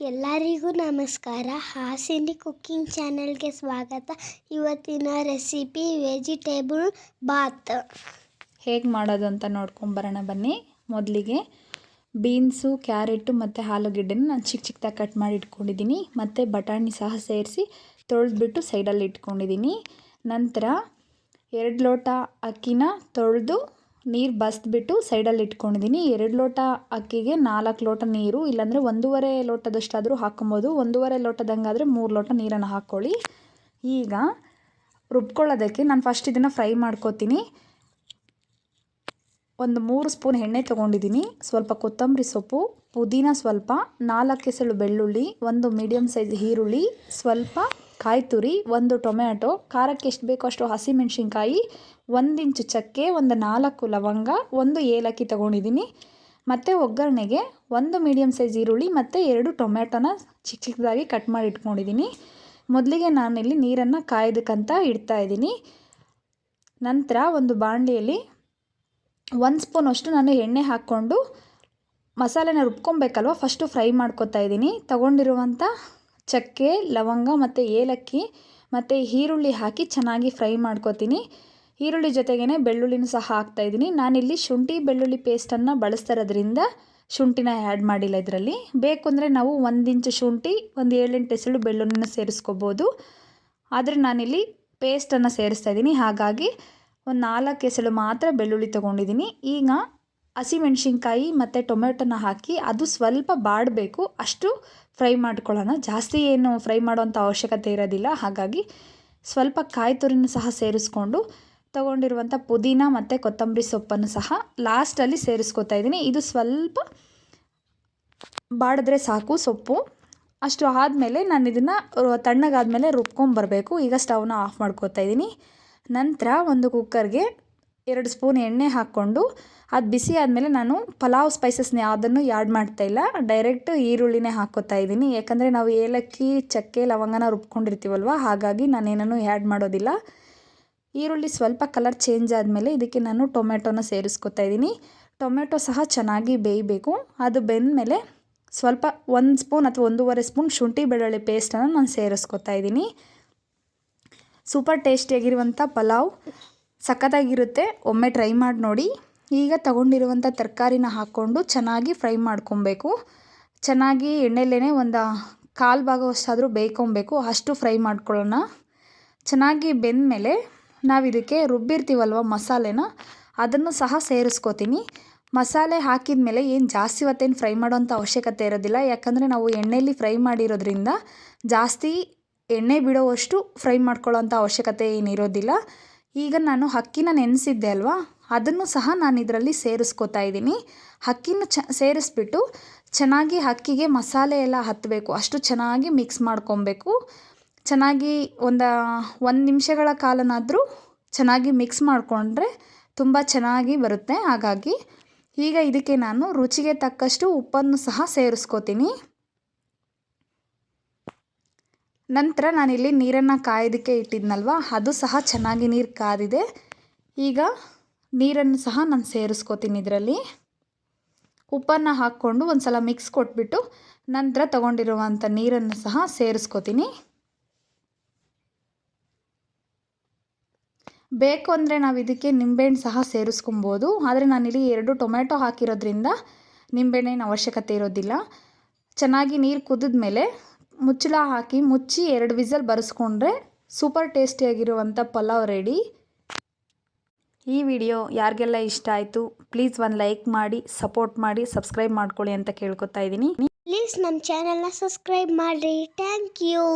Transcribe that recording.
ಎಲ್ಲರಿಗೂ ನಮಸ್ಕಾರ. ಹಾಸಿನಿ ಕುಕ್ಕಿಂಗ್ ಚಾನೆಲ್ಗೆ ಸ್ವಾಗತ. ಇವತ್ತಿನ ರೆಸಿಪಿ ವೆಜಿಟೇಬಲ್ ಬಾತ್ ಹೇಗೆ ಮಾಡೋದು ಅಂತ ನೋಡ್ಕೊಂಬರೋಣ ಬನ್ನಿ. ಮೊದಲಿಗೆ ಬೀನ್ಸು, ಕ್ಯಾರೆಟು ಮತ್ತು ಆಲೂಗೆಡ್ಡೆನ ನಾನು ಚಿಕ್ಕ ಚಿಕ್ಕದಾಗಿ ಕಟ್ ಮಾಡಿ ಇಟ್ಕೊಂಡಿದ್ದೀನಿ. ಮತ್ತು ಬಟಾಣಿ ಸಹ ಸೇರಿಸಿ ತೊಳೆದ್ಬಿಟ್ಟು ಸೈಡಲ್ಲಿ ಇಟ್ಕೊಂಡಿದ್ದೀನಿ. ನಂತರ 2 ಲೋಟ ಅಕ್ಕಿನ ತೊಳೆದು ನೀರು ಬಸಿದ್ಬಿಟ್ಟು ಸೈಡಲ್ಲಿ ಇಟ್ಕೊಂಡಿದ್ದೀನಿ. 2 ಲೋಟ ಅಕ್ಕಿಗೆ 4 ಲೋಟ ನೀರು, ಇಲ್ಲಾಂದರೆ 1.5 ಲೋಟದಷ್ಟಾದರೂ ಹಾಕ್ಕೊಬೋದು. 1.5 ಲೋಟದಂಗಾದರೆ 3 ಲೋಟ ನೀರನ್ನು ಹಾಕ್ಕೊಳ್ಳಿ. ಈಗ ರುಬ್ಕೊಳ್ಳೋದಕ್ಕೆ ನಾನು ಫಸ್ಟ್ ಇದನ್ನು ಫ್ರೈ ಮಾಡ್ಕೋತೀನಿ. ಒಂದು 3 ಸ್ಪೂನ್ ಎಣ್ಣೆ ತೊಗೊಂಡಿದ್ದೀನಿ. ಸ್ವಲ್ಪ ಕೊತ್ತಂಬರಿ ಸೊಪ್ಪು, ಪುದೀನ ಸ್ವಲ್ಪ, 4 ಎಸಳು ಬೆಳ್ಳುಳ್ಳಿ, 1 ಮೀಡಿಯಮ್ ಸೈಜ್ ಈರುಳ್ಳಿ, ಸ್ವಲ್ಪ ಕಾಯಿ ತುರಿ, 1 ಟೊಮ್ಯಾಟೊ, ಖಾರಕ್ಕೆ ಎಷ್ಟು ಬೇಕೋ ಅಷ್ಟು ಹಸಿಮೆಣ್ಸಿನ್ಕಾಯಿ, 1 ಇಂಚು ಚಕ್ಕೆ, ಒಂದು 4 ಲವಂಗ, 1 ಏಲಕ್ಕಿ ತೊಗೊಂಡಿದ್ದೀನಿ. ಮತ್ತು ಒಗ್ಗರಣೆಗೆ 1 ಮೀಡಿಯಮ್ ಸೈಜ್ ಈರುಳ್ಳಿ ಮತ್ತು 2 ಟೊಮ್ಯಾಟೊನ ಚಿಕ್ಕ ಚಿಕ್ಕದಾಗಿ ಕಟ್ ಮಾಡಿ ಇಟ್ಕೊಂಡಿದ್ದೀನಿ. ಮೊದಲಿಗೆ ನಾನಿಲ್ಲಿ ನೀರನ್ನು ಕಾಯೋದಕ್ಕಂತ ಇಡ್ತಾಯಿದ್ದೀನಿ. ನಂತರ ಒಂದು ಬಾಣಲಿಯಲ್ಲಿ 1 ಸ್ಪೂನ್ ಅಷ್ಟು ನಾನು ಎಣ್ಣೆ ಹಾಕ್ಕೊಂಡು ಮಸಾಲೆನ ರುಬ್ಕೊಬೇಕಲ್ವ, ಫಸ್ಟು ಫ್ರೈ ಮಾಡ್ಕೊತಾ ಇದ್ದೀನಿ. ತೊಗೊಂಡಿರುವಂಥ ಚಕ್ಕೆ, ಲವಂಗ ಮತ್ತು ಏಲಕ್ಕಿ ಮತ್ತು ಈರುಳ್ಳಿ ಹಾಕಿ ಚೆನ್ನಾಗಿ ಫ್ರೈ ಮಾಡ್ಕೊತೀನಿ. ಈರುಳ್ಳಿ ಜೊತೆಗೇ ಬೆಳ್ಳುಳ್ಳಿನೂ ಸಹ ಹಾಕ್ತಾಯಿದ್ದೀನಿ. ನಾನಿಲ್ಲಿ ಶುಂಠಿ ಬೆಳ್ಳುಳ್ಳಿ ಪೇಸ್ಟನ್ನು ಬಳಸ್ತಾ ಇರೋದ್ರಿಂದ ಶುಂಠಿನ ಆ್ಯಡ್ ಮಾಡಿಲ್ಲ ಇದರಲ್ಲಿ. ಬೇಕು ಅಂದರೆ ನಾವು 1 ಇಂಚು ಶುಂಠಿ, ಒಂದು 7-8 ಎಸಳು ಬೆಳ್ಳುಳ್ಳಿನ ಸೇರಿಸ್ಕೋಬೋದು. ಆದರೆ ನಾನಿಲ್ಲಿ ಪೇಸ್ಟನ್ನು ಸೇರಿಸ್ತಾ ಇದ್ದೀನಿ, ಹಾಗಾಗಿ ಒಂದು 4 ಎಸಳು ಮಾತ್ರ ಬೆಳ್ಳುಳ್ಳಿ ತೊಗೊಂಡಿದ್ದೀನಿ. ಈಗ ಹಸಿಮೆಣ್ಸಿನ್ಕಾಯಿ ಮತ್ತು ಟೊಮೆಟೊನ ಹಾಕಿ ಅದು ಸ್ವಲ್ಪ ಬಾಡಬೇಕು, ಅಷ್ಟು ಫ್ರೈ ಮಾಡ್ಕೊಳ್ಳೋಣ. ಜಾಸ್ತಿ ಏನು ಫ್ರೈ ಮಾಡೋವಂಥ ಅವಶ್ಯಕತೆ ಇರೋದಿಲ್ಲ. ಹಾಗಾಗಿ ಸ್ವಲ್ಪ ಕಾಯಿ ತುರಿನೂ ಸಹ ಸೇರಿಸ್ಕೊಂಡು ತೊಗೊಂಡಿರುವಂಥ ಪುದೀನ ಮತ್ತು ಕೊತ್ತಂಬರಿ ಸೊಪ್ಪನ್ನು ಸಹ ಲಾಸ್ಟಲ್ಲಿ ಸೇರಿಸ್ಕೊತಾ ಇದ್ದೀನಿ. ಇದು ಸ್ವಲ್ಪ ಬಾಡಿದ್ರೆ ಸಾಕು ಸೊಪ್ಪು. ಅಷ್ಟು ಆದಮೇಲೆ ನಾನು ಇದನ್ನು ತಣ್ಣಗಾದಮೇಲೆ ರುಬ್ಕೊಂಬರಬೇಕು. ಈಗ ಸ್ಟವ್ನ ಆಫ್ ಮಾಡ್ಕೊತಾ ಇದ್ದೀನಿ. ನಂತರ ಒಂದು ಕುಕ್ಕರ್ಗೆ 2 ಸ್ಪೂನ್ ಎಣ್ಣೆ ಹಾಕ್ಕೊಂಡು ಅದು ಬಿಸಿ ಆದಮೇಲೆ ನಾನು ಪಲಾವ್ ಸ್ಪೈಸಸ್ನ ಯಾವುದನ್ನು ಆ್ಯಡ್ ಮಾಡ್ತಾಯಿಲ್ಲ, ಡೈರೆಕ್ಟ್ ಈರುಳ್ಳಿನೇ ಹಾಕ್ಕೋತಾ ಇದ್ದೀನಿ. ಯಾಕಂದರೆ ನಾವು ಏಲಕ್ಕಿ, ಚಕ್ಕೆ, ಲವಂಗನ ರುಬ್ಕೊಂಡಿರ್ತೀವಲ್ವ, ಹಾಗಾಗಿ ನಾನೇನೂ ಆ್ಯಡ್ ಮಾಡೋದಿಲ್ಲ. ಈರುಳ್ಳಿ ಸ್ವಲ್ಪ ಕಲರ್ ಚೇಂಜ್ ಆದಮೇಲೆ ಇದಕ್ಕೆ ನಾನು ಟೊಮೆಟೊನ ಸೇರಿಸ್ಕೊತಾ ಇದ್ದೀನಿ. ಟೊಮೆಟೊ ಸಹ ಚೆನ್ನಾಗಿ ಬೇಯಬೇಕು. ಅದು ಬೆಂದಮೇಲೆ ಸ್ವಲ್ಪ 1 ಸ್ಪೂನ್ ಅಥವಾ 1.5 ಸ್ಪೂನ್ ಶುಂಠಿ ಬೆಳ್ಳುಳ್ಳಿ ಪೇಸ್ಟನ್ನು ನಾನು ಸೇರಿಸ್ಕೊತಾ ಇದ್ದೀನಿ. ಸೂಪರ್ ಟೇಸ್ಟಿಯಾಗಿರುವಂಥ ಪಲಾವ್ ಸಖತ್ತಾಗಿರುತ್ತೆ, ಒಮ್ಮೆ ಟ್ರೈ ಮಾಡಿ ನೋಡಿ. ಈಗ ತಗೊಂಡಿರುವಂಥ ತರಕಾರಿನ ಹಾಕ್ಕೊಂಡು ಚೆನ್ನಾಗಿ ಫ್ರೈ ಮಾಡ್ಕೊಬೇಕು. ಚೆನ್ನಾಗಿ ಎಣ್ಣೆಲೇ ಒಂದು 1/4 ಭಾಗವಷ್ಟಾದರೂ ಬೇಯ್ಕೊಬೇಕು, ಅಷ್ಟು ಫ್ರೈ ಮಾಡ್ಕೊಳ್ಳೋಣ. ಚೆನ್ನಾಗಿ ಬೆಂದಮೇಲೆ ನಾವು ಇದಕ್ಕೆ ರುಬ್ಬಿರ್ತೀವಲ್ವ ಮಸಾಲೆನ, ಅದನ್ನು ಸಹ ಸೇರಿಸ್ಕೋತೀನಿ. ಮಸಾಲೆ ಹಾಕಿದ ಮೇಲೆ ಏನು ಜಾಸ್ತಿ ಹೊತ್ತೇನು ಫ್ರೈ ಮಾಡೋವಂಥ ಅವಶ್ಯಕತೆ ಇರೋದಿಲ್ಲ, ಯಾಕಂದರೆ ನಾವು ಎಣ್ಣೆಯಲ್ಲಿ ಫ್ರೈ ಮಾಡಿರೋದ್ರಿಂದ ಜಾಸ್ತಿ ಎಣ್ಣೆ ಬಿಡೋವಷ್ಟು ಫ್ರೈ ಮಾಡ್ಕೊಳ್ಳೋವಂಥ ಅವಶ್ಯಕತೆ ಏನಿರೋದಿಲ್ಲ. ಈಗ ನಾನು ಅಕ್ಕಿನ ನೆನೆಸಿದ್ದೆ ಅಲ್ವಾ, ಅದನ್ನು ಸಹ ನಾನು ಇದರಲ್ಲಿ ಸೇರಿಸ್ಕೊತಾ ಇದ್ದೀನಿ. ಅಕ್ಕಿನ ಸೇರಿಸ್ಬಿಟ್ಟು ಚೆನ್ನಾಗಿ ಅಕ್ಕಿಗೆ ಮಸಾಲೆ ಎಲ್ಲ ಹತ್ತಬೇಕು, ಅಷ್ಟು ಚೆನ್ನಾಗಿ ಮಿಕ್ಸ್ ಮಾಡ್ಕೊಬೇಕು. ಚೆನ್ನಾಗಿ ಒಂದು ನಿಮಿಷಗಳ ಕಾಲನಾದರೂ ಚೆನ್ನಾಗಿ ಮಿಕ್ಸ್ ಮಾಡಿಕೊಂಡ್ರೆ ತುಂಬ ಚೆನ್ನಾಗಿ ಬರುತ್ತೆ. ಹಾಗಾಗಿ ಈಗ ಇದಕ್ಕೆ ನಾನು ರುಚಿಗೆ ತಕ್ಕಷ್ಟು ಉಪ್ಪನ್ನು ಸಹ ಸೇರಿಸ್ಕೋತೀನಿ. ನಂತರ ನಾನಿಲ್ಲಿ ನೀರನ್ನು ಕಾಯೋದಕ್ಕೆ ಇಟ್ಟಿದ್ನಲ್ವ, ಅದು ಸಹ ಚೆನ್ನಾಗಿ ನೀರು ಕಾದಿದೆ. ಈಗ ನೀರನ್ನು ಸಹ ನಾನು ಸೇರಿಸ್ಕೋತೀನಿ. ಇದರಲ್ಲಿ ಉಪ್ಪನ್ನು ಹಾಕ್ಕೊಂಡು ಒಂದು ಸಲ ಮಿಕ್ಸ್ ಕೊಟ್ಬಿಟ್ಟು ನಂತರ ತೊಗೊಂಡಿರುವಂಥ ನೀರನ್ನು ಸಹ ಸೇರಿಸ್ಕೋತೀನಿ. ಬೇಕು ಅಂದರೆ ನಾವು ಇದಕ್ಕೆ ನಿಂಬೆಹಣ್ಣು ಸಹ ಸೇರಿಸ್ಕೊಬೋದು, ಆದರೆ ನಾನಿಲ್ಲಿ 2 ಟೊಮೆಟೊ ಹಾಕಿರೋದ್ರಿಂದ ನಿಂಬೆಹಣ್ಣಿನ ಅವಶ್ಯಕತೆ ಇರೋದಿಲ್ಲ. ಚೆನ್ನಾಗಿ ನೀರು ಕುದಿದ್ಮೇಲೆ ಮುಚ್ಚಳ ಹಾಕಿ ಮುಚ್ಚಿ 2 ವಿಸಲ್ ಬರೆಸ್ಕೊಂಡ್ರೆ ಸೂಪರ್ ಟೇಸ್ಟಿಯಾಗಿರುವಂಥ ಪಲಾವ್ ರೆಡಿ. ಈ ವಿಡಿಯೋ ಯಾರಿಗೆಲ್ಲ ಇಷ್ಟ ಆಯಿತು ಪ್ಲೀಸ್ ಒಂದು ಲೈಕ್ ಮಾಡಿ, ಸಪೋರ್ಟ್ ಮಾಡಿ, ಸಬ್ಸ್ಕ್ರೈಬ್ ಮಾಡ್ಕೊಳ್ಳಿ ಅಂತ ಕೇಳ್ಕೊತಾ ಇದ್ದೀನಿ. ಪ್ಲೀಸ್ ನಮ್ಮ ಚಾನೆಲ್ನ ಸಬ್ಸ್ಕ್ರೈಬ್ ಮಾಡಿರಿ. Thank you.